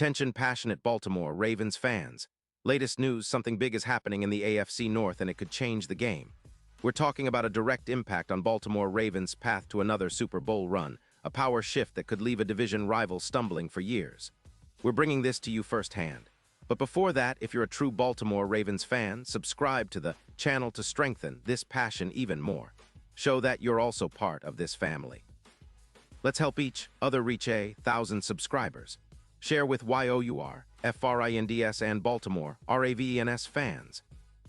Attention passionate Baltimore Ravens fans. Latest news, something big is happening in the AFC North and it could change the game. We're talking about a direct impact on Baltimore Ravens' path to another Super Bowl run, a power shift that could leave a division rival stumbling for years. We're bringing this to you firsthand. But before that, if you're a true Baltimore Ravens fan, subscribe to the channel to strengthen this passion even more. Show that you're also part of this family. Let's help each other reach 1,000 subscribers. Share with YOUR, FRINDS and Baltimore, RAVENS fans.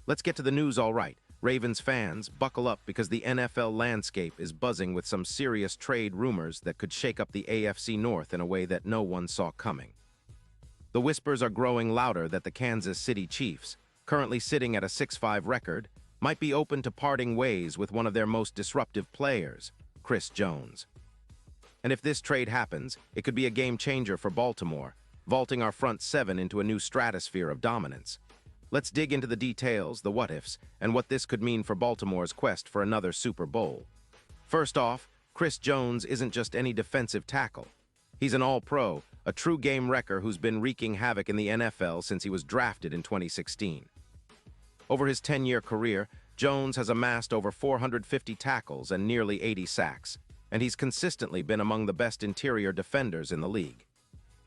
Let's get to the news all right. Ravens fans, buckle up because the NFL landscape is buzzing with some serious trade rumors that could shake up the AFC North in a way that no one saw coming. The whispers are growing louder that the Kansas City Chiefs, currently sitting at a 6-5 record, might be open to parting ways with one of their most disruptive players, Chris Jones. And if this trade happens, it could be a game-changer for Baltimore, vaulting our front seven into a new stratosphere of dominance. Let's dig into the details, the what-ifs, and what this could mean for Baltimore's quest for another Super Bowl. First off, Chris Jones isn't just any defensive tackle. He's an all-pro, a true game wrecker who's been wreaking havoc in the NFL since he was drafted in 2016. Over his 10-year career, Jones has amassed over 450 tackles and nearly 80 sacks, and he's consistently been among the best interior defenders in the league.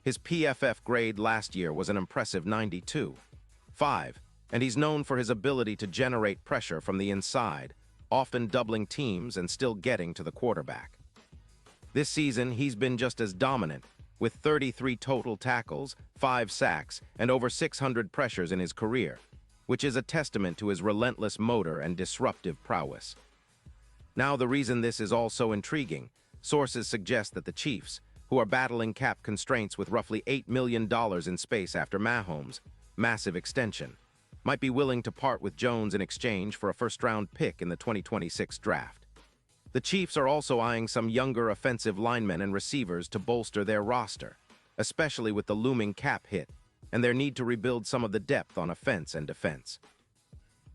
His PFF grade last year was an impressive 92.5, and he's known for his ability to generate pressure from the inside, often doubling teams and still getting to the quarterback. This season, he's been just as dominant, with 33 total tackles, 5 sacks, and over 600 pressures in his career, which is a testament to his relentless motor and disruptive prowess. Now, the reason this is all so intriguing, sources suggest that the Chiefs, who are battling cap constraints with roughly $8 million in space after Mahomes' massive extension, might be willing to part with Jones in exchange for a first-round pick in the 2026 draft. The Chiefs are also eyeing some younger offensive linemen and receivers to bolster their roster, especially with the looming cap hit and their need to rebuild some of the depth on offense and defense.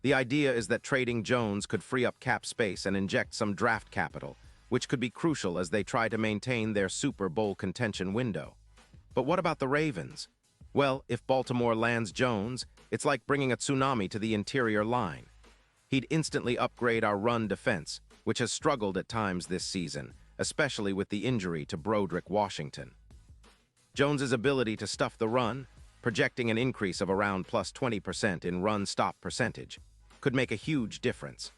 The idea is that trading Jones could free up cap space and inject some draft capital, which could be crucial as they try to maintain their Super Bowl contention window. But what about the Ravens? Well, if Baltimore lands Jones, it's like bringing a tsunami to the interior line. He'd instantly upgrade our run defense, which has struggled at times this season, especially with the injury to Broderick Washington. Jones's ability to stuff the run, projecting an increase of around plus 20% in run-stop percentage, could make a huge difference.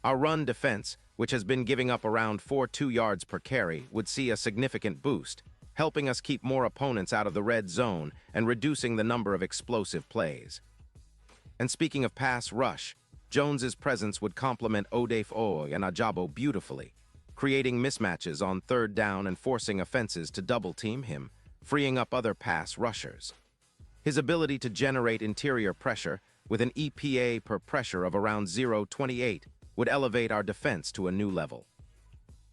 Our run defense, which has been giving up around 4.2 yards per carry, would see a significant boost, helping us keep more opponents out of the red zone and reducing the number of explosive plays. And speaking of pass rush, Jones's presence would complement Odafe and Ajabo beautifully, creating mismatches on third down and forcing offenses to double-team him, freeing up other pass rushers. His ability to generate interior pressure with an EPA per pressure of around 0.28 would elevate our defense to a new level.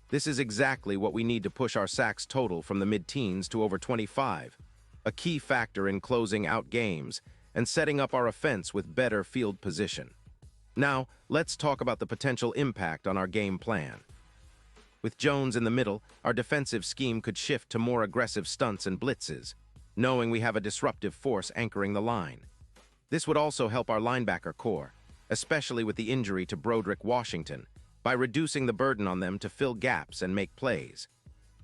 This is exactly what we need to push our sacks total from the mid-teens to over 25, a key factor in closing out games and setting up our offense with better field position. Now, let's talk about the potential impact on our game plan. With Jones in the middle, our defensive scheme could shift to more aggressive stunts and blitzes, knowing we have a disruptive force anchoring the line. This would also help our linebacker core, especially with the injury to Broderick Washington, by reducing the burden on them to fill gaps and make plays.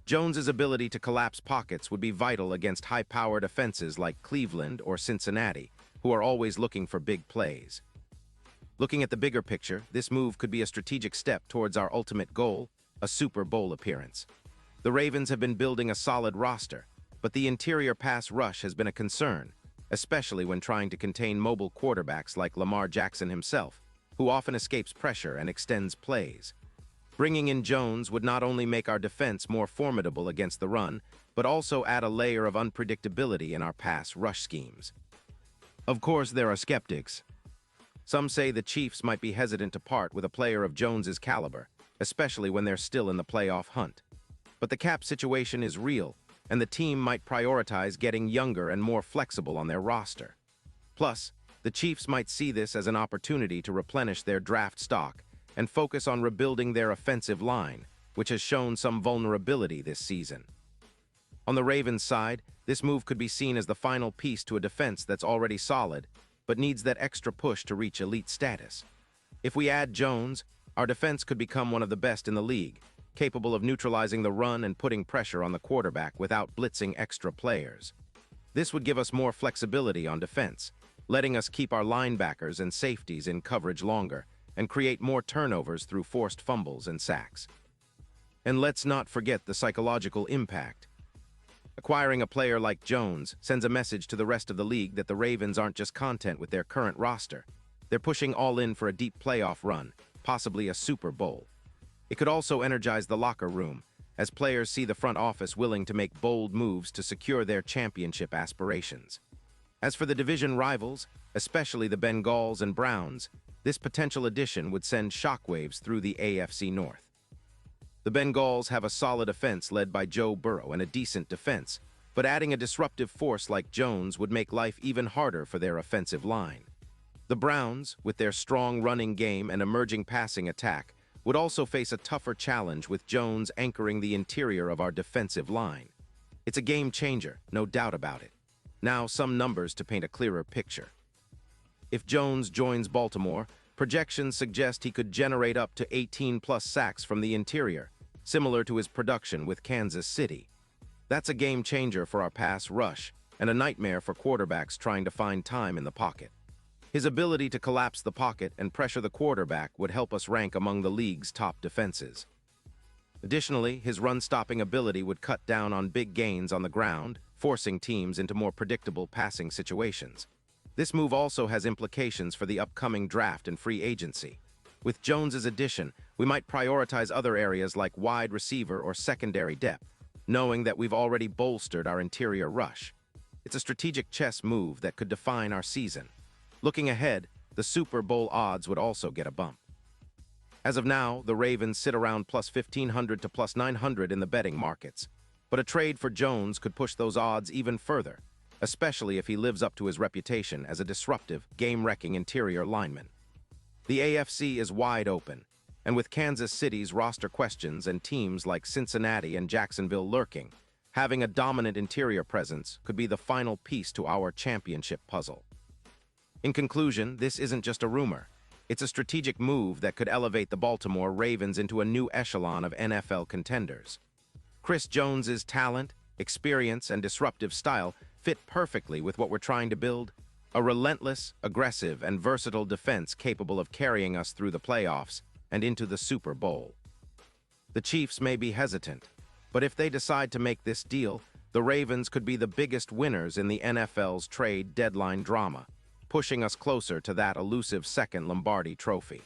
Jones's ability to collapse pockets would be vital against high-powered offenses like Cleveland or Cincinnati, who are always looking for big plays. Looking at the bigger picture, this move could be a strategic step towards our ultimate goal, a Super Bowl appearance. The Ravens have been building a solid roster, but the interior pass rush has been a concern, especially when trying to contain mobile quarterbacks like Lamar Jackson himself, who often escapes pressure and extends plays. Bringing in Jones would not only make our defense more formidable against the run, but also add a layer of unpredictability in our pass rush schemes. Of course, there are skeptics. Some say the Chiefs might be hesitant to part with a player of Jones's caliber, especially when they're still in the playoff hunt. But the cap situation is real, and the team might prioritize getting younger and more flexible on their roster. Plus, the Chiefs might see this as an opportunity to replenish their draft stock and focus on rebuilding their offensive line, which has shown some vulnerability this season. On the Ravens side, This move could be seen as the final piece to a defense that's already solid, but needs that extra push to reach elite status. If we add Jones, our defense could become one of the best in the league, capable of neutralizing the run and putting pressure on the quarterback without blitzing extra players. This would give us more flexibility on defense, letting us keep our linebackers and safeties in coverage longer and create more turnovers through forced fumbles and sacks. And let's not forget the psychological impact. Acquiring a player like Jones sends a message to the rest of the league that the Ravens aren't just content with their current roster. They're pushing all in for a deep playoff run, possibly a Super Bowl. It could also energize the locker room, as players see the front office willing to make bold moves to secure their championship aspirations. As for the division rivals, especially the Bengals and Browns, this potential addition would send shockwaves through the AFC North. The Bengals have a solid offense led by Joe Burrow and a decent defense, but adding a disruptive force like Jones would make life even harder for their offensive line. The Browns, with their strong running game and emerging passing attack, would also face a tougher challenge with Jones anchoring the interior of our defensive line. It's a game changer, no doubt about it. Now, some numbers to paint a clearer picture. If Jones joins Baltimore, projections suggest he could generate up to 18+ sacks from the interior, similar to his production with Kansas City. That's a game changer for our pass rush and a nightmare for quarterbacks trying to find time in the pocket. His ability to collapse the pocket and pressure the quarterback would help us rank among the league's top defenses. Additionally, his run-stopping ability would cut down on big gains on the ground, forcing teams into more predictable passing situations. This move also has implications for the upcoming draft and free agency. With Jones's addition, we might prioritize other areas like wide receiver or secondary depth, knowing that we've already bolstered our interior rush. It's a strategic chess move that could define our season. Looking ahead, the Super Bowl odds would also get a bump. As of now, the Ravens sit around plus 1,500 to plus 900 in the betting markets, but a trade for Jones could push those odds even further, especially if he lives up to his reputation as a disruptive, game-wrecking interior lineman. The AFC is wide open, and with Kansas City's roster questions and teams like Cincinnati and Jacksonville lurking, having a dominant interior presence could be the final piece to our championship puzzle. In conclusion, this isn't just a rumor. It's a strategic move that could elevate the Baltimore Ravens into a new echelon of NFL contenders. Chris Jones's talent, experience, and disruptive style fit perfectly with what we're trying to build: a relentless, aggressive, and versatile defense capable of carrying us through the playoffs and into the Super Bowl. The Chiefs may be hesitant, but if they decide to make this deal, the Ravens could be the biggest winners in the NFL's trade deadline drama, pushing us closer to that elusive second Lombardi trophy.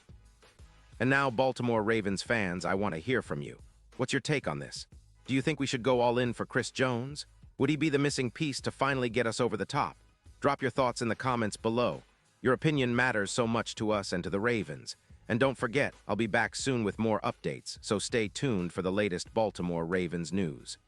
And now, Baltimore Ravens fans, I want to hear from you. What's your take on this? Do you think we should go all in for Chris Jones? Would he be the missing piece to finally get us over the top? Drop your thoughts in the comments below. Your opinion matters so much to us and to the Ravens. And don't forget, I'll be back soon with more updates, so stay tuned for the latest Baltimore Ravens news.